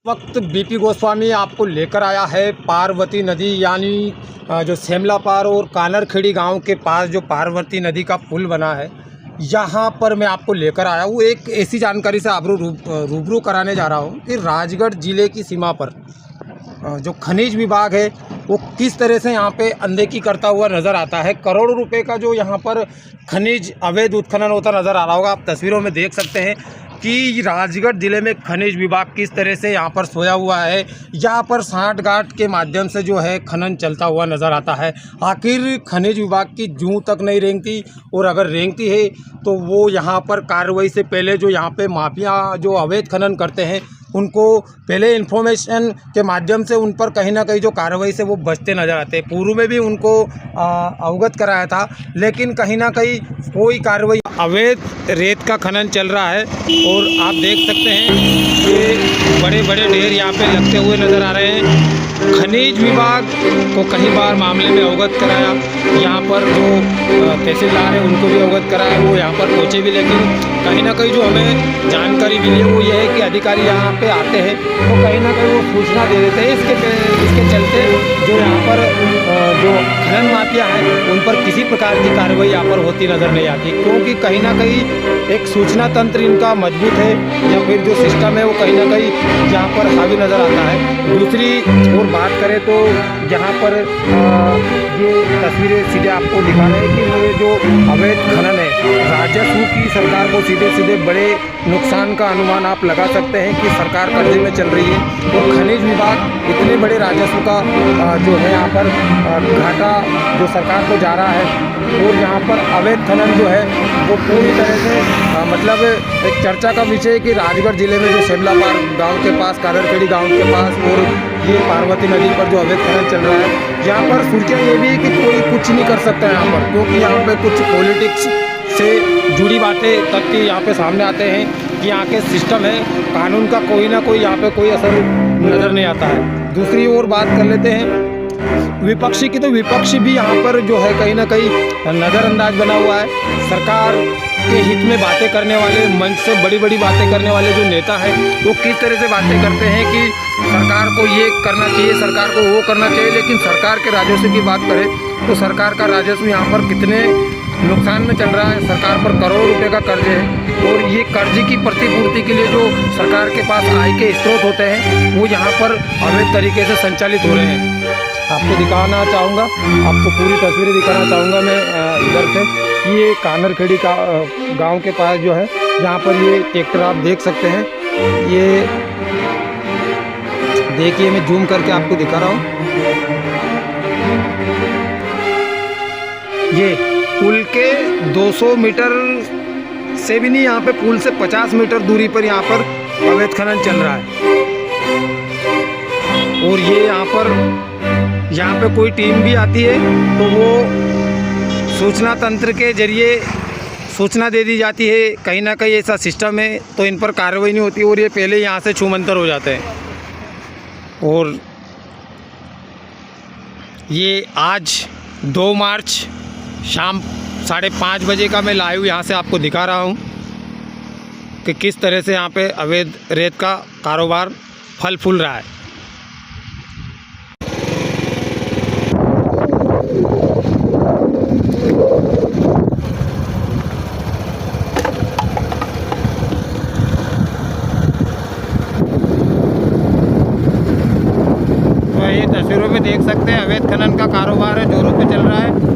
वक्त बीपी गोस्वामी आपको लेकर आया है पार्वती नदी यानी जो सेमलापार और कानरखेड़ी गांव के पास जो पार्वती नदी का पुल बना है, यहाँ पर मैं आपको लेकर आया हूँ। एक ऐसी जानकारी से आप रूबरू कराने जा रहा हूँ कि राजगढ़ ज़िले की सीमा पर जो खनिज विभाग है वो किस तरह से यहाँ पे अनदेखी करता हुआ नज़र आता है। करोड़ों रुपए का जो यहाँ पर खनिज अवैध उत्खनन होता नज़र आ रहा होगा। आप तस्वीरों में देख सकते हैं कि राजगढ़ ज़िले में खनिज विभाग किस तरह से यहाँ पर सोया हुआ है। यहाँ पर सांठ-गांठ के माध्यम से जो है खनन चलता हुआ नज़र आता है। आखिर खनिज विभाग की जूं तक नहीं रेंगती, और अगर रेंगती है तो वो यहाँ पर कार्रवाई से पहले जो यहाँ पे माफिया जो अवैध खनन करते हैं उनको पहले इन्फॉर्मेशन के माध्यम से उन पर कहीं ना कहीं जो कार्रवाई से वो बचते नज़र आते हैं। पूर्व में भी उनको अवगत कराया था, लेकिन कहीं ना कहीं कोई कार्रवाई। अवैध रेत का खनन चल रहा है और आप देख सकते हैं ये बड़े बड़े ढेर यहाँ पे लगते हुए नज़र आ रहे हैं। खनिज विभाग को कई बार मामले में अवगत कराया, यहाँ पर जो तहसीलदार है उनको भी अवगत कराया, वो यहाँ पर पहुँचे भी, लेकिन कहीं ना कहीं जो हमें जानकारी मिली है वो ये है कि अधिकारी यहाँ पे आते हैं तो कहीं ना कहीं वो सूचना दे देते हैं। इसके चलते जो यहाँ पर जो खनन माफिया हैं उन पर किसी प्रकार की कार्रवाई यहाँ पर होती नज़र नहीं आती, क्योंकि कहीं ना कहीं एक सूचना तंत्र इनका मजबूत है या फिर जो सिस्टम है वो कहीं ना कहीं यहाँ पर हावी नज़र आता है। दूसरी और बात करें तो यहाँ पर ये तस्वीरें सीधे आपको दिखा रहे हैं कि ये जो अवैध खनन है, राजस्व की सरकार को सीधे बड़े नुकसान का अनुमान आप लगा सकते हैं कि सरकार कर्जे में चल रही है और खनिज विभाग इतने बड़े राजस्व का जो है यहाँ पर घाटा जो सरकार को जा रहा है, और यहाँ पर अवैध खनन जो है वो पूरी तरह से मतलब एक चर्चा का विषय है कि राजगढ़ ज़िले में जो सेमलापार गांव के पास, कानरखेड़ी गांव के पास और ये पार्वती नदी पर जो अवैध खनन चल रहा है, यहाँ पर सुर्खियाँ ये भी है कि कोई कुछ नहीं कर सकता है यहाँ पर, क्योंकि यहाँ पे कुछ पॉलिटिक्स से जुड़ी बातें तथ्य यहाँ पे सामने आते हैं कि यहाँ के सिस्टम है, कानून का कोई ना कोई यहाँ पे कोई असर नज़र नहीं आता है। दूसरी ओर बात कर लेते हैं विपक्षी की, तो विपक्षी भी यहाँ पर जो है कहीं ना कहीं नज़रअंदाज बना हुआ है। सरकार के हित में बातें करने वाले, मंच से बड़ी बड़ी बातें करने वाले जो नेता हैं वो किस तरह से बातें करते हैं कि सरकार को ये करना चाहिए, सरकार को वो करना चाहिए, लेकिन सरकार के राजस्व की बात करें तो सरकार का राजस्व यहाँ पर कितने नुकसान में चल रहा है। सरकार पर करोड़ों रुपए का कर्ज है और ये कर्ज की प्रतिपूर्ति के लिए जो सरकार के पास आय के स्रोत होते हैं वो यहाँ पर अवैध तरीके से संचालित हो रहे हैं। आपको दिखाना चाहूँगा, आपको पूरी तस्वीरें दिखाना चाहूँगा मैं इधर से। ये कानरखेड़ी का गांव के पास जो है, जहाँ पर ये ट्रैक्टर आप देख सकते हैं, ये देखिए मैं जूम करके आपको दिखा रहा हूँ। ये पुल के 200 मीटर से भी नहीं, यहाँ पे पुल से 50 मीटर दूरी पर यहाँ पर अवैध खनन चल रहा है। और ये यहाँ पे कोई टीम भी आती है तो वो सूचना तंत्र के जरिए सूचना दे दी जाती है, कहीं ना कहीं ऐसा सिस्टम है तो इन पर कार्रवाई नहीं होती और ये पहले यहाँ से छूमंतर हो जाते हैं। और ये आज 2 मार्च शाम 5:30 बजे का मैं लाइव यहाँ से आपको दिखा रहा हूँ कि किस तरह से यहाँ पे अवैध रेत का कारोबार फल फूल रहा है। तो ये तस्वीरों में देख सकते हैं अवैध खनन का कारोबार है, जोरों पे चल रहा है।